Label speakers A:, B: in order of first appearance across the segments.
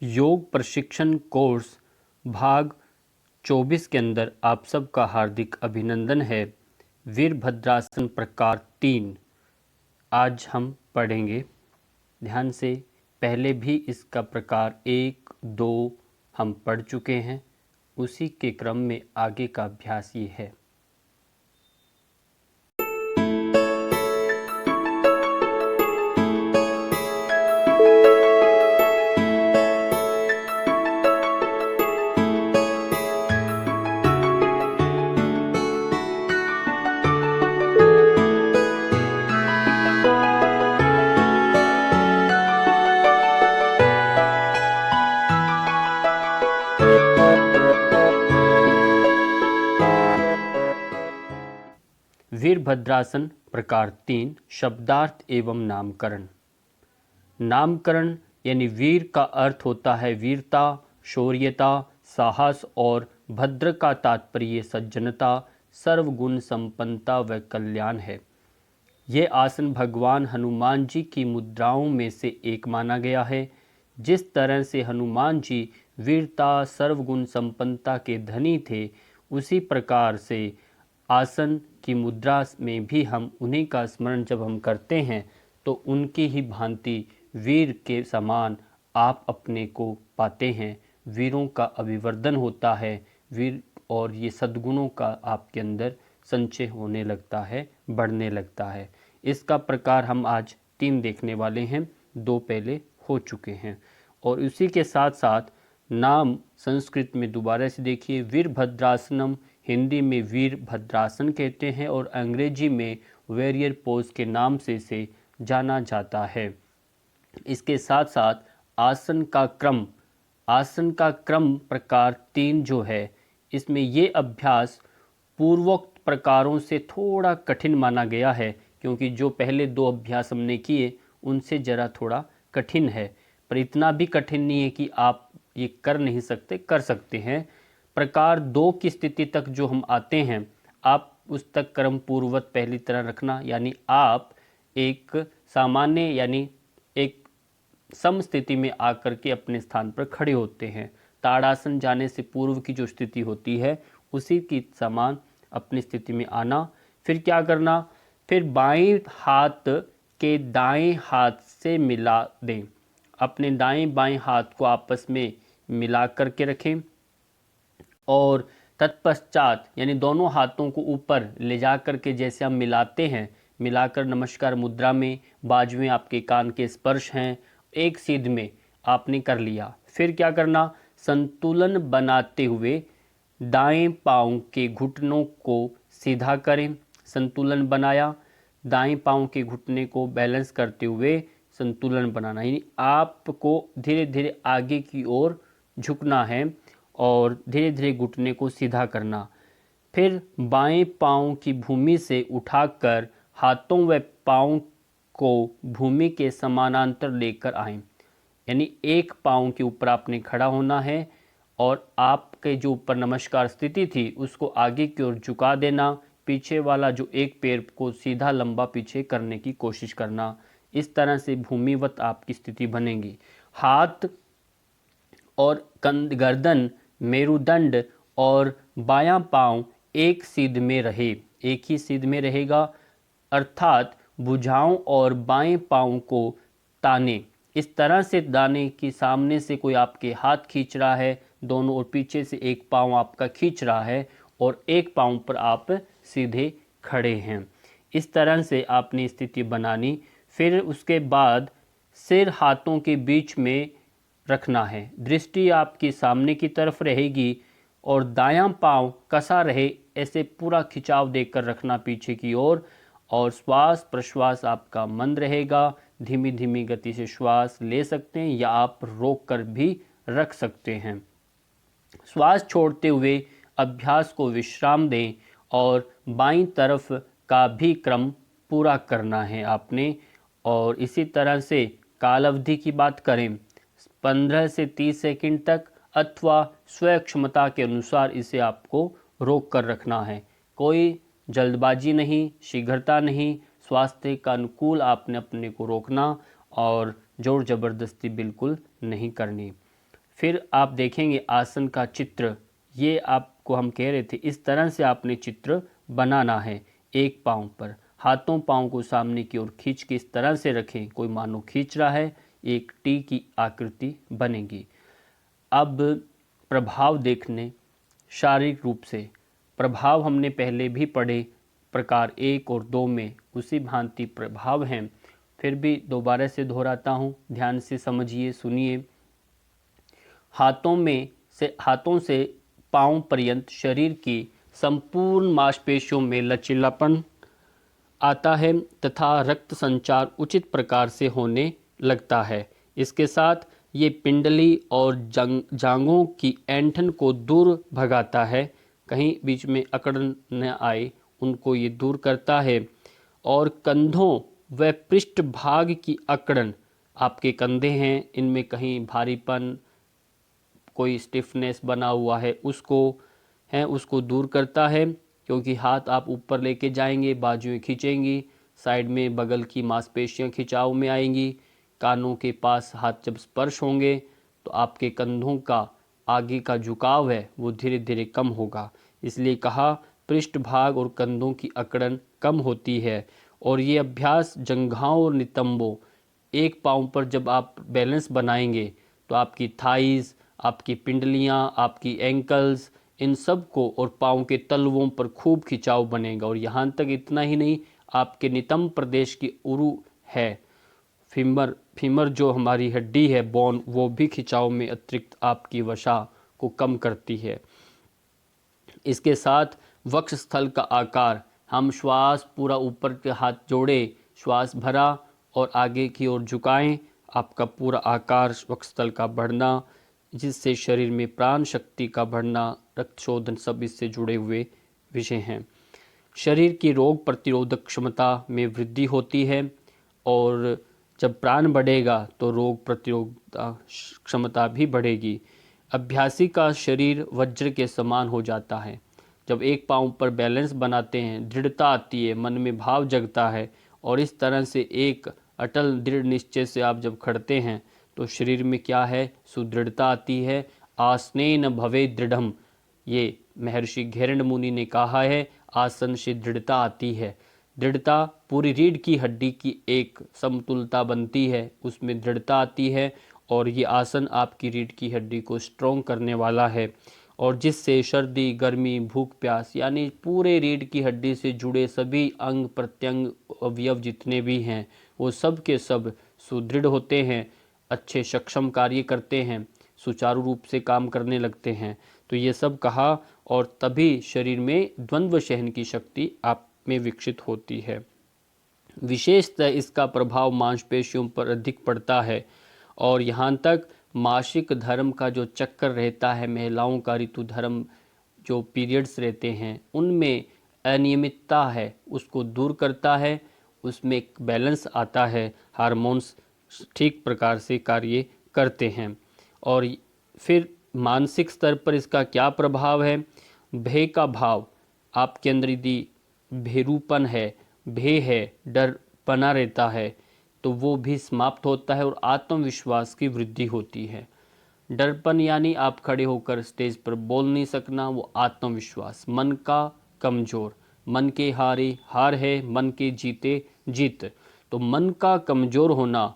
A: योग प्रशिक्षण कोर्स भाग 24 के अंदर आप सबका हार्दिक अभिनंदन है। वीरभद्रासन प्रकार 3 आज हम पढ़ेंगे। ध्यान से, पहले भी इसका प्रकार 1, 2 हम पढ़ चुके हैं। उसी के क्रम में आगे का अभ्यास ये है। वीरभद्रासन प्रकार 3 शब्दार्थ एवं नामकरण। नामकरण यानी वीर का अर्थ होता है वीरता, शौर्यता, साहस और भद्र का तात्पर्य सज्जनता, सर्वगुण संपन्नता व कल्याण है। ये आसन भगवान हनुमान जी की मुद्राओं में से एक माना गया है। जिस तरह से हनुमान जी वीरता, सर्वगुण संपन्नता के धनी थे, उसी प्रकार से आसन की मुद्रा में भी हम उन्हीं का स्मरण जब हम करते हैं तो उनकी ही भांति वीर के समान आप अपने को पाते हैं। वीरों का अभिवर्धन होता है वीर, और ये सद्गुणों का आपके अंदर संचय होने लगता है, बढ़ने लगता है। इसका प्रकार हम आज 3 देखने वाले हैं, 2 पहले हो चुके हैं। और उसी के साथ साथ नाम संस्कृत में दोबारा से देखिए, वीरभद्रासनम हिंदी में वीरभद्रासन कहते हैं और अंग्रेजी में वॉरियर पोज के नाम से इसे जाना जाता है। इसके साथ साथ आसन का क्रम प्रकार 3 जो है, इसमें ये अभ्यास पूर्वोक्त प्रकारों से थोड़ा कठिन माना गया है, क्योंकि जो पहले 2 अभ्यास हमने किए उनसे ज़रा थोड़ा कठिन है, पर इतना भी कठिन नहीं है कि आप ये कर नहीं सकते, कर सकते हैं। प्रकार 2 की स्थिति तक जो हम आते हैं, आप उस तक क्रम पूर्ववत पहली तरह रखना, यानी आप एक सामान्य यानी एक सम स्थिति में आकर के अपने स्थान पर खड़े होते हैं। ताड़ासन जाने से पूर्व की जो स्थिति होती है उसी की समान अपनी स्थिति में आना। फिर क्या करना, फिर बाएं हाथ के दाएं हाथ से मिला दें, अपने दाएं बाएं हाथ को आपस में मिला करके रखें और तत्पश्चात यानी दोनों हाथों को ऊपर ले जा करके जैसे हम मिलाते हैं, मिलाकर नमस्कार मुद्रा में बाजुएं आपके कान के स्पर्श हैं, एक सीध में आपने कर लिया। फिर क्या करना, संतुलन बनाते हुए दाएं पांव के घुटनों को सीधा करें। संतुलन बनाया, दाएं पांव के घुटने को बैलेंस करते हुए संतुलन बनाना, यानी आपको धीरे धीरे आगे की ओर झुकना है और धीरे धीरे घुटने को सीधा करना। फिर बाएं पांव की भूमि से उठाकर हाथों व पांव को भूमि के समानांतर लेकर आएं, यानी एक पांव के ऊपर आपने खड़ा होना है और आपके जो ऊपर नमस्कार स्थिति थी उसको आगे की ओर झुका देना। पीछे वाला जो एक पैर को सीधा लंबा पीछे करने की कोशिश करना। इस तरह से भूमिवत आपकी स्थिति बनेगी। हाथ और गर्दन, मेरुदंड और बायां पांव एक सीध में रहे, एक ही सीध में रहेगा, अर्थात भुजाओं और बाएं पांव को ताने। इस तरह से दाने कि सामने से कोई आपके हाथ खींच रहा है दोनों, और पीछे से एक पांव आपका खींच रहा है और एक पांव पर आप सीधे खड़े हैं। इस तरह से आपने स्थिति बनानी। फिर उसके बाद सिर हाथों के बीच में रखना है, दृष्टि आपकी सामने की तरफ रहेगी और दायां पांव कसा रहे ऐसे पूरा खिंचाव देकर रखना पीछे की ओर, और श्वास प्रश्वास आपका मंद रहेगा। धीमी धीमी गति से श्वास ले सकते हैं या आप रोक कर भी रख सकते हैं। श्वास छोड़ते हुए अभ्यास को विश्राम दें और बाईं तरफ का भी क्रम पूरा करना है आपने। और इसी तरह से काल अवधि की बात करें, 15 से 30 सेकंड तक अथवा स्व क्षमता के अनुसार इसे आपको रोक कर रखना है। कोई जल्दबाजी नहीं, शीघ्रता नहीं, स्वास्थ्य का अनुकूल आपने अपने को रोकना और जोर ज़बरदस्ती बिल्कुल नहीं करनी। फिर आप देखेंगे आसन का चित्र, ये आपको हम कह रहे थे, इस तरह से आपने चित्र बनाना है। एक पाँव पर हाथों पाँव को सामने की ओर खींच के इस तरह से रखें, कोई मानो खींच रहा है, एक टी की आकृति बनेगी। अब प्रभाव देखने शारीरिक रूप से, प्रभाव हमने पहले भी पढ़े प्रकार 1 और 2 में, उसी भांति प्रभाव हैं। फिर भी दोबारा से दोहराता हूँ, ध्यान से समझिए, सुनिए। हाथों से पांव पर्यंत शरीर की संपूर्ण मांसपेशियों में लचीलापन आता है तथा रक्त संचार उचित प्रकार से होने लगता है। इसके साथ ये पिंडली और जांघों की ऐंठन को दूर भगाता है, कहीं बीच में अकड़ न आए उनको ये दूर करता है। और कंधों व पृष्ठ भाग की अकड़न, आपके कंधे हैं इनमें कहीं भारीपन, कोई स्टिफनेस बना हुआ है, उसको दूर करता है, क्योंकि हाथ आप ऊपर लेके जाएंगे, बाजुएं खींचेंगी, साइड में बगल की मांसपेशियां खिंचाव में आएंगी, कानों के पास हाथ जब स्पर्श होंगे तो आपके कंधों का आगे का झुकाव है वो धीरे धीरे कम होगा। इसलिए कहा पृष्ठ भाग और कंधों की अकड़न कम होती है। और ये अभ्यास जंघाओं और नितंबों, एक पाँव पर जब आप बैलेंस बनाएंगे तो आपकी थाइस, आपकी पिंडलियाँ, आपकी एंकल्स, इन सब को और पाँव के तलवों पर खूब खिंचाव बनेगा। और यहाँ तक इतना ही नहीं, आपके नितंब प्रदेश की उरु है, फीमर जो हमारी हड्डी है, बोन, वो भी खिंचाव में अतिरिक्त आपकी वसा को कम करती है। इसके साथ वक्ष स्थल का आकार, हम श्वास पूरा ऊपर के हाथ जोड़े, श्वास भरा और आगे की ओर झुकाएं, आपका पूरा आकार वक्ष स्थल का बढ़ना, जिससे शरीर में प्राण शक्ति का बढ़ना, रक्त शोधन, सब इससे जुड़े हुए विषय हैं। शरीर की रोग प्रतिरोधक क्षमता में वृद्धि होती है, और जब प्राण बढ़ेगा तो रोग प्रतिरोधक क्षमता भी बढ़ेगी। अभ्यासी का शरीर वज्र के समान हो जाता है। जब एक पाँव पर बैलेंस बनाते हैं, दृढ़ता आती है, मन में भाव जगता है, और इस तरह से एक अटल दृढ़ निश्चय से आप जब खड़ते हैं तो शरीर में क्या है, सुदृढ़ता आती है। आसनेन भवे दृढ़म, ये महर्षि घेरंड मुनि ने कहा है, आसन से दृढ़ता आती है। दृढ़ता पूरी रीढ़ की हड्डी की एक समतुलता बनती है, उसमें दृढ़ता आती है, और ये आसन आपकी रीढ़ की हड्डी को स्ट्रॉन्ग करने वाला है, और जिससे सर्दी, गर्मी, भूख, प्यास, यानी पूरे रीढ़ की हड्डी से जुड़े सभी अंग प्रत्यंग अवयव जितने भी हैं वो सब के सब सुदृढ़ होते हैं, अच्छे सक्षम कार्य करते हैं, सुचारू रूप से काम करने लगते हैं। तो ये सब कहा, और तभी शरीर में द्वंद्व सहन की शक्ति आप में विकसित होती है। विशेषतः इसका प्रभाव मांसपेशियों पर अधिक पड़ता है, और यहाँ तक मासिक धर्म का जो चक्कर रहता है, महिलाओं का ऋतु धर्म जो पीरियड्स रहते हैं उनमें अनियमितता है उसको दूर करता है, उसमें एक बैलेंस आता है, हार्मोन्स ठीक प्रकार से कार्य करते हैं। और फिर मानसिक स्तर पर इसका क्या प्रभाव है, भय का भाव आपके अंदर यदि भेरूपन है, भय है, डर बना रहता है, तो वो भी समाप्त होता है और आत्मविश्वास की वृद्धि होती है। डरपन यानी आप खड़े होकर स्टेज पर बोल नहीं सकना, वो आत्मविश्वास। मन का कमजोर, मन के हारे हार है, मन के जीते जीत। तो मन का कमजोर होना,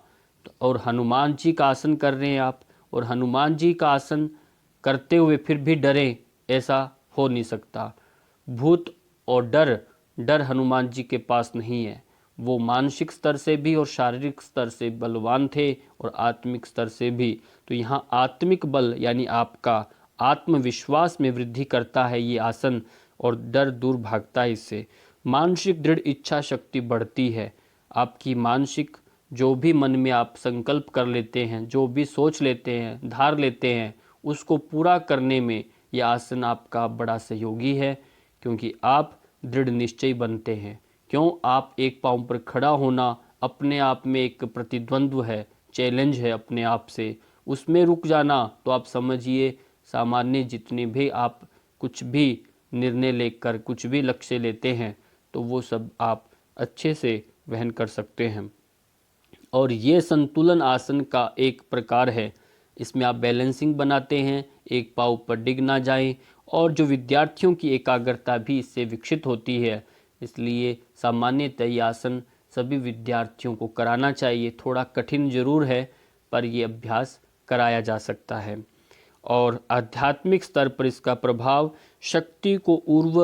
A: और हनुमान जी का आसन कर रहे हैं आप, और हनुमान जी का आसन करते हुए फिर भी डरे, ऐसा हो नहीं सकता। भूत और डर हनुमान जी के पास नहीं है। वो मानसिक स्तर से भी और शारीरिक स्तर से बलवान थे, और आत्मिक स्तर से भी। तो यहाँ आत्मिक बल यानी आपका आत्मविश्वास में वृद्धि करता है ये आसन, और डर दूर भागता है इससे। मानसिक दृढ़ इच्छा शक्ति बढ़ती है। आपकी मानसिक जो भी मन में आप संकल्प कर लेते हैं, जो भी सोच लेते हैं, धार लेते हैं, उसको पूरा करने में यह आसन आपका बड़ा सहयोगी है, क्योंकि आप दृढ़ निश्चयी बनते हैं। क्यों, आप एक पाँव पर खड़ा होना अपने आप में एक प्रतिद्वंद्व है, चैलेंज है अपने आप से। उसमें रुक जाना तो आप समझिए सामान्य जितने भी आप कुछ भी निर्णय लेकर कुछ भी लक्ष्य लेते हैं तो वो सब आप अच्छे से वहन कर सकते हैं। और ये संतुलन आसन का एक प्रकार है। इसमें आप बैलेंसिंग बनाते हैं, एक पाँव ऊपर डिग ना जाए, और जो विद्यार्थियों की एकाग्रता भी इससे विकसित होती है। इसलिए सामान्यतः ये आसन सभी विद्यार्थियों को कराना चाहिए। थोड़ा कठिन जरूर है, पर ये अभ्यास कराया जा सकता है। और आध्यात्मिक स्तर पर इसका प्रभाव शक्ति को ऊर्ध्व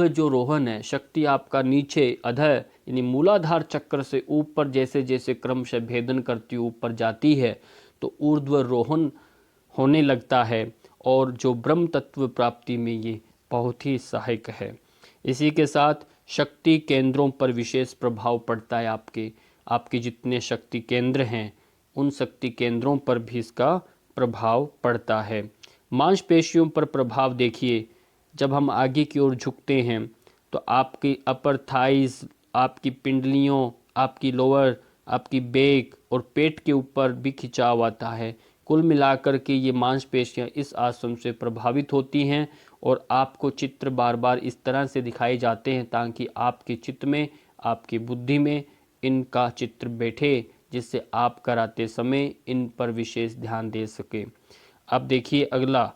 A: जो रोहन है, शक्ति आपका नीचे अधः यानी मूलाधार चक्र से ऊपर जैसे जैसे क्रमशः भेदन करती ऊपर जाती है तो ऊर्ध्व रोहन होने लगता है, और जो ब्रह्म तत्व प्राप्ति में ये बहुत ही सहायक है। इसी के साथ शक्ति केंद्रों पर विशेष प्रभाव पड़ता है। आपके जितने शक्ति केंद्र हैं उन शक्ति केंद्रों पर भी इसका प्रभाव पड़ता है। मांसपेशियों पर प्रभाव देखिए, जब हम आगे की ओर झुकते हैं तो आपकी अपर थाइज, आपकी पिंडलियों, आपकी लोअर, आपकी बैक और पेट के ऊपर भी खिंचाव आता है। कुल मिलाकर के ये मांसपेशियां इस आसन से प्रभावित होती हैं, और आपको चित्र बार बार इस तरह से दिखाए जाते हैं ताकि आपके चित्त में, आपकी बुद्धि में इनका चित्र बैठे, जिससे आप कराते समय इन पर विशेष ध्यान दे सके। अब देखिए अगला,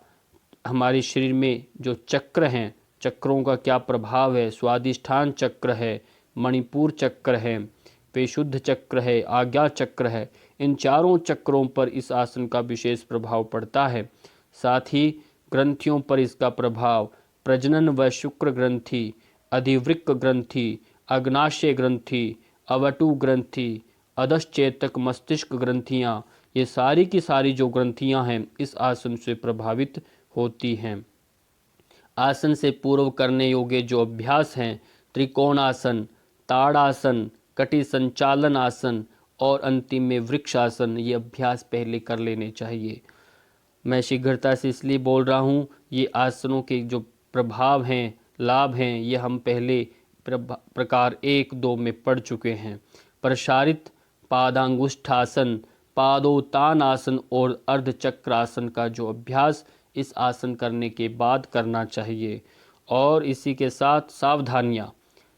A: हमारे शरीर में जो चक्र हैं, चक्रों का क्या प्रभाव है। स्वादिष्ठान चक्र है, मणिपुर चक्र है, पेशुद्ध चक्र है, आज्ञा चक्र है। इन चारों चक्रों पर इस आसन का विशेष प्रभाव पड़ता है। साथ ही ग्रंथियों पर इसका प्रभाव, प्रजनन व शुक्र ग्रंथि, अधिवृक्क ग्रंथि, अग्नाशय ग्रंथि, अवटु ग्रंथि, अधश्चेतक मस्तिष्क ग्रंथियाँ, ये सारी की सारी जो ग्रंथियाँ हैं इस आसन से प्रभावित होती हैं। आसन से पूर्व करने योग्य जो अभ्यास हैं, त्रिकोणासन, ताड़ासन, कटि संचालन आसन और अंतिम में वृक्षासन, ये अभ्यास पहले कर लेने चाहिए। मैं शीघ्रता से इसलिए बोल रहा हूँ, ये आसनों के जो प्रभाव हैं, लाभ हैं, ये हम पहले प्रकार 1-2 में पढ़ चुके हैं। प्रसारित पादांगुष्ठासन, पादोत्तान आसन और अर्धचक्रासन का जो अभ्यास इस आसन करने के बाद करना चाहिए। और इसी के साथ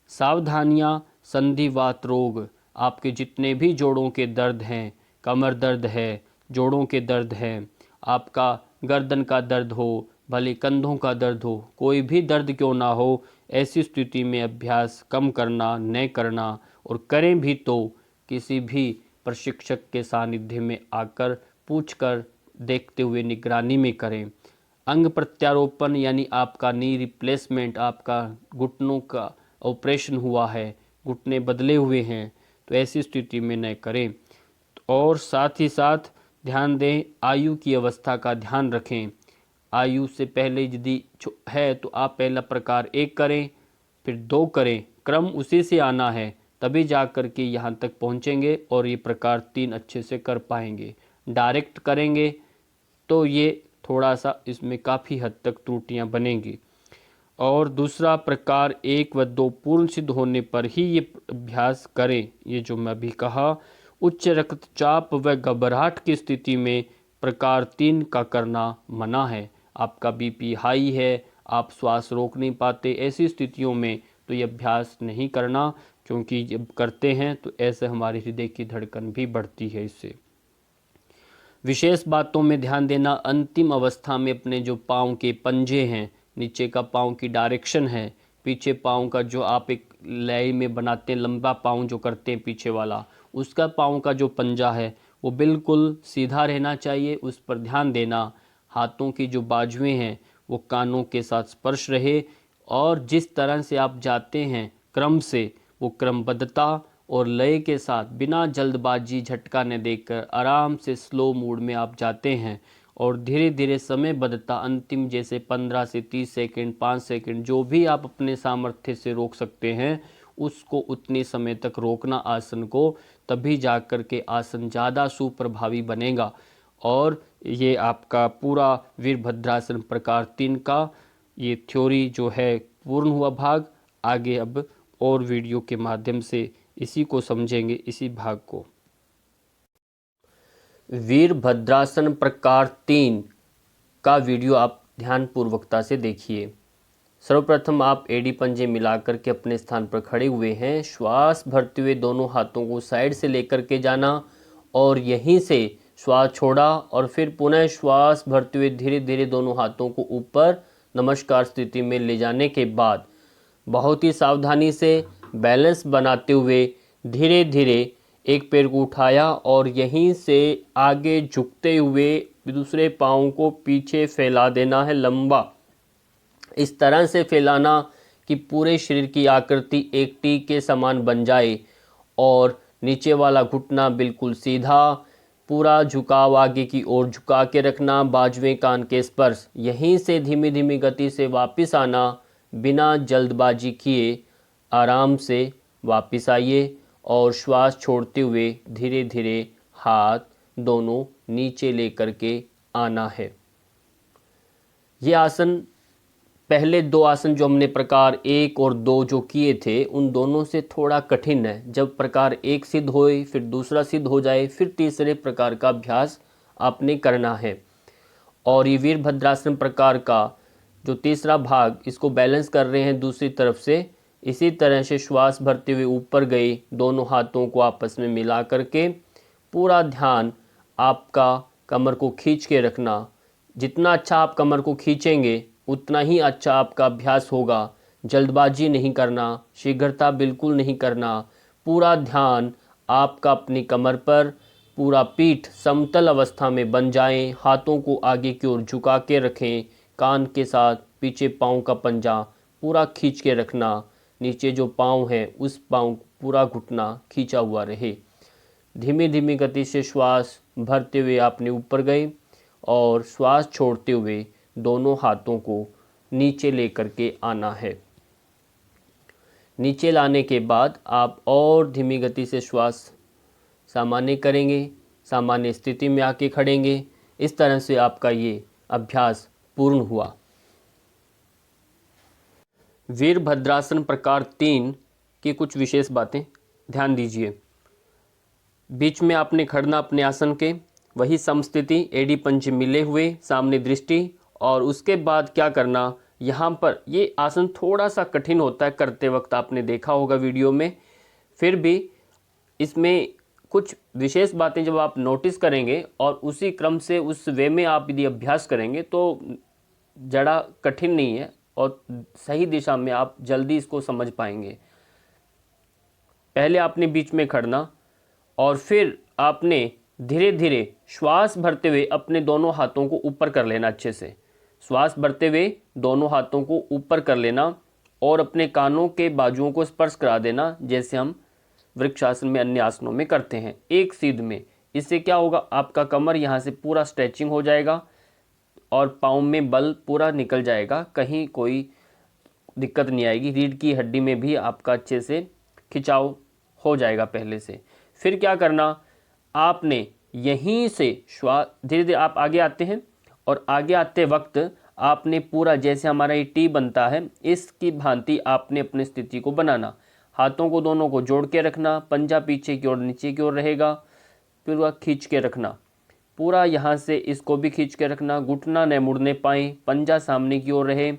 A: सावधानियाँ संधिवात रोग, आपके जितने भी जोड़ों के दर्द हैं, कमर दर्द है, जोड़ों के दर्द हैं, आपका गर्दन का दर्द हो, भले कंधों का दर्द हो, कोई भी दर्द क्यों ना हो, ऐसी स्थिति में अभ्यास कम करना, न करना, और करें भी तो किसी भी प्रशिक्षक के सानिध्य में आकर पूछकर देखते हुए निगरानी में करें। अंग प्रत्यारोपण यानी आपका नी रिप्लेसमेंट, आपका घुटनों का ऑपरेशन हुआ है, घुटने बदले हुए हैं, तो ऐसी स्थिति में न करें। और साथ ही साथ ध्यान दें, आयु की अवस्था का ध्यान रखें। आयु से पहले यदि है तो आप पहला प्रकार 1 करें, फिर 2 करें, क्रम उसी से आना है, तभी जा कर के यहाँ तक पहुँचेंगे और ये प्रकार 3 अच्छे से कर पाएंगे। डायरेक्ट करेंगे तो ये थोड़ा सा इसमें काफ़ी हद तक त्रुटियाँ बनेंगी। और दूसरा प्रकार 1 व 2 पूर्ण सिद्ध होने पर ही ये अभ्यास करें। ये जो मैं अभी कहा, उच्च रक्तचाप व घबराहट की स्थिति में प्रकार 3 का करना मना है। आपका बीपी हाई है, आप श्वास रोक नहीं पाते, ऐसी स्थितियों में तो ये अभ्यास नहीं करना, क्योंकि जब करते हैं तो ऐसे हमारे हृदय की धड़कन भी बढ़ती है। इससे विशेष बातों में ध्यान देना, अंतिम अवस्था में अपने जो पाँव के पंजे हैं, नीचे का पाँव की डायरेक्शन है, पीछे पाँव का जो आप एक लय में बनाते हैं, लंबा पाँव जो करते हैं पीछे वाला, उसका पाँव का जो पंजा है वो बिल्कुल सीधा रहना चाहिए, उस पर ध्यान देना। हाथों की जो बाजुएं हैं वो कानों के साथ स्पर्श रहे, और जिस तरह से आप जाते हैं क्रम से, वो क्रमबद्धता और लय के साथ बिना जल्दबाजी, झटका न देकर आराम से स्लो मूड में आप जाते हैं, और धीरे धीरे समयबद्धता अंतिम जैसे 15 से 30 सेकंड, 5 सेकंड, जो भी आप अपने सामर्थ्य से रोक सकते हैं उसको उतने समय तक रोकना आसन को, तभी जाकर के आसन ज़्यादा सुप्रभावी बनेगा। और ये आपका पूरा वीरभद्रासन प्रकार 3 का ये थ्योरी जो है पूर्ण हुआ भाग। आगे अब और वीडियो के माध्यम से इसी को समझेंगे, इसी भाग को। वीरभद्रासन प्रकार 3 का वीडियो आप ध्यानपूर्वकता से देखिए। सर्वप्रथम आप एडी पंजे मिलाकर के अपने स्थान पर खड़े हुए हैं। श्वास भरते हुए दोनों हाथों को साइड से लेकर के जाना और यहीं से श्वास छोड़ा और फिर पुनः श्वास भरते हुए धीरे धीरे दोनों हाथों को ऊपर नमस्कार स्थिति में ले जाने के बाद बहुत ही सावधानी से बैलेंस बनाते हुए धीरे धीरे एक पैर को उठाया और यहीं से आगे झुकते हुए दूसरे पाँव को पीछे फैला देना है लंबा। इस तरह से फैलाना कि पूरे शरीर की आकृति एक टी के समान बन जाए और नीचे वाला घुटना बिल्कुल सीधा, पूरा झुकाव आगे की ओर झुका के रखना, बाजुएं कान के स्पर्श। यहीं से धीमी धीमी गति से वापस आना, बिना जल्दबाजी किए आराम से वापस आइए और श्वास छोड़ते हुए धीरे धीरे हाथ दोनों नीचे लेकर के आना है। ये आसन पहले दो आसन जो हमने प्रकार 1 और 2 जो किए थे उन दोनों से थोड़ा कठिन है। जब प्रकार 1 सिद्ध होए, फिर दूसरा सिद्ध हो जाए, फिर तीसरे प्रकार का अभ्यास आपने करना है। और ये वीरभद्रासन प्रकार का जो तीसरा भाग, इसको बैलेंस कर रहे हैं दूसरी तरफ से। इसी तरह से श्वास भरते हुए ऊपर गए, दोनों हाथों को आपस में मिला करके पूरा ध्यान आपका कमर को खींच के रखना। जितना अच्छा आप कमर को खींचेंगे उतना ही अच्छा आपका अभ्यास होगा। जल्दबाजी नहीं करना, शीघ्रता बिल्कुल नहीं करना। पूरा ध्यान आपका अपनी कमर पर, पूरा पीठ समतल अवस्था में बन जाए, हाथों को आगे की ओर झुका के रखें, कान के साथ पीछे पाँव का पंजा पूरा खींच के रखना। नीचे जो पाँव है उस पाँव पूरा घुटना खींचा हुआ रहे। धीमी धीमी गति से श्वास भरते हुए आपने ऊपर गए और श्वास छोड़ते हुए दोनों हाथों को नीचे लेकर के आना है। नीचे लाने के बाद आप और धीमी गति से श्वास सामान्य करेंगे, सामान्य स्थिति में आके खड़ेंगे। इस तरह से आपका ये अभ्यास पूर्ण हुआ। वीरभद्रासन प्रकार 3 की कुछ विशेष बातें ध्यान दीजिए। बीच में आपने खड़ना अपने आसन के, वही समस्थिति, एड़ी पंजे मिले हुए, सामने दृष्टि। और उसके बाद क्या करना, यहाँ पर ये आसन थोड़ा सा कठिन होता है करते वक्त, आपने देखा होगा वीडियो में। फिर भी इसमें कुछ विशेष बातें जब आप नोटिस करेंगे और उसी क्रम से उस वे में आप यदि अभ्यास करेंगे तो ज़्यादा कठिन नहीं है और सही दिशा में आप जल्दी इसको समझ पाएंगे। पहले आपने बीच में खड़ना और फिर आपने धीरे धीरे श्वास भरते हुए अपने दोनों हाथों को ऊपर कर लेना। अच्छे से श्वास भरते हुए दोनों हाथों को ऊपर कर लेना और अपने कानों के बाजुओं को स्पर्श करा देना, जैसे हम वृक्षासन में अन्य आसनों में करते हैं, एक सीध में। इससे क्या होगा, आपका कमर यहाँ से पूरा स्ट्रेचिंग हो जाएगा और पाँव में बल पूरा निकल जाएगा, कहीं कोई दिक्कत नहीं आएगी। रीढ़ की हड्डी में भी आपका अच्छे से खिंचाव हो जाएगा पहले से। फिर क्या करना, आपने यहीं से श्वास धीरे धीरे आप आगे आते हैं और आगे आते वक्त आपने पूरा जैसे हमारा ये टी बनता है इसकी भांति आपने अपनी स्थिति को बनाना। हाथों को दोनों को जोड़ के रखना, पंजा पीछे की ओर नीचे की ओर रहेगा, पूरा खींच के रखना। पूरा यहाँ से इसको भी खींच के रखना, घुटना न मुड़ने पाए, पंजा सामने की ओर रहे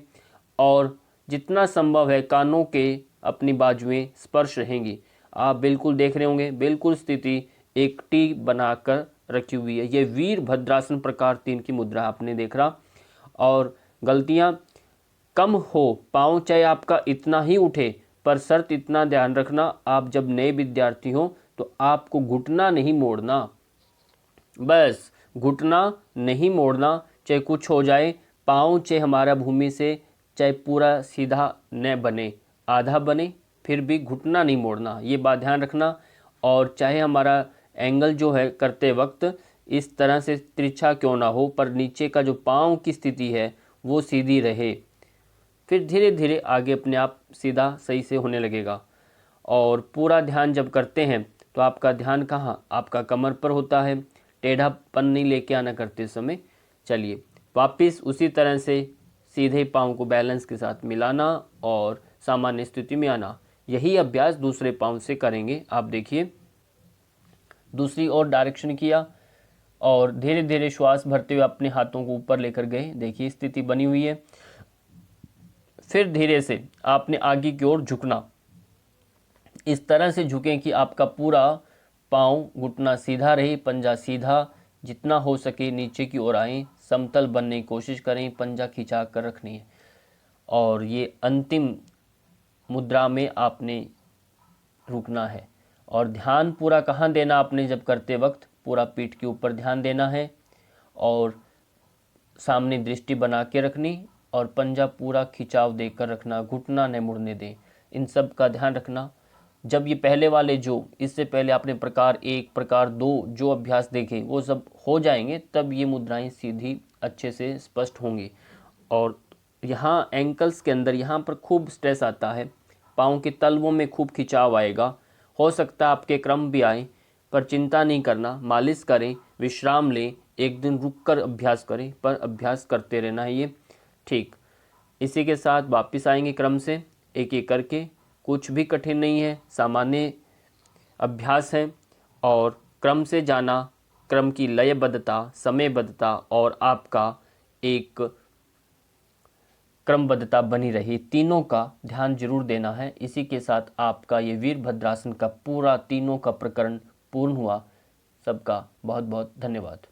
A: और जितना संभव है कानों के अपनी बाजुएं स्पर्श रहेंगी। आप बिल्कुल देख रहे होंगे, बिल्कुल स्थिति एक टी बनाकर रखी हुई है। ये वीरभद्रासन प्रकार 3 की मुद्रा आपने देख रहा। और गलतियां कम हो, पाँव चाहे आपका इतना ही उठे, पर शर्त इतना ध्यान रखना, आप जब नए विद्यार्थी हो तो आपको घुटना नहीं मोड़ना, बस घुटना नहीं मोड़ना। चाहे कुछ हो जाए, पाँव चाहे हमारा भूमि से चाहे पूरा सीधा न बने, आधा बने, फिर भी घुटना नहीं मोड़ना, ये बात ध्यान रखना। और चाहे हमारा एंगल जो है करते वक्त इस तरह से तिरछा क्यों ना हो, पर नीचे का जो पाँव की स्थिति है वो सीधी रहे। फिर धीरे धीरे आगे अपने आप सीधा सही से होने लगेगा। और पूरा ध्यान जब करते हैं तो आपका ध्यान कहाँ, आपका कमर पर होता है, टेढ़ापन नहीं लेके आना करते समय। चलिए वापस उसी तरह से सीधे पाँव को बैलेंस के साथ मिलाना और सामान्य स्थिति में आना। यही अभ्यास दूसरे पाँव से करेंगे। आप देखिए, दूसरी ओर डायरेक्शन किया और धीरे धीरे श्वास भरते हुए अपने हाथों को ऊपर लेकर गए। देखिए स्थिति बनी हुई है। फिर धीरे से आपने आगे की ओर झुकना, इस तरह से झुकें कि आपका पूरा पाँव घुटना सीधा रहे, पंजा सीधा, जितना हो सके नीचे की ओर आएं, समतल बनने की कोशिश करें, पंजा खिंचा कर रखनी है। और ये अंतिम मुद्रा में आपने रुकना है। और ध्यान पूरा कहाँ देना आपने जब करते वक्त, पूरा पीठ के ऊपर ध्यान देना है और सामने दृष्टि बना के रखनी और पंजा पूरा खिंचाव देकर रखना, घुटना न मुड़ने दें। इन सब का ध्यान रखना। जब ये पहले वाले जो इससे पहले आपने प्रकार 1 प्रकार 2 जो अभ्यास देखे वो सब हो जाएंगे, तब ये मुद्राएं सीधी अच्छे से स्पष्ट होंगी। और यहाँ एंकल्स के अंदर यहाँ पर खूब स्ट्रेस आता है, पाँव के तलवों में खूब खिंचाव आएगा। हो सकता है आपके क्रम भी आए, पर चिंता नहीं करना। मालिश करें, विश्राम लें, एक दिन रुक कर अभ्यास करें, पर अभ्यास करते रहना है ये। ठीक, इसी के साथ वापस आएंगे क्रम से एक एक करके। कुछ भी कठिन नहीं है, सामान्य अभ्यास है। और क्रम से जाना, क्रम की लयबद्धता, समयबद्धता और आपका एक क्रमबद्धता बनी रही, तीनों का ध्यान जरूर देना है। इसी के साथ आपका ये वीरभद्रासन का पूरा तीनों का प्रकरण पूर्ण हुआ। सबका बहुत बहुत धन्यवाद।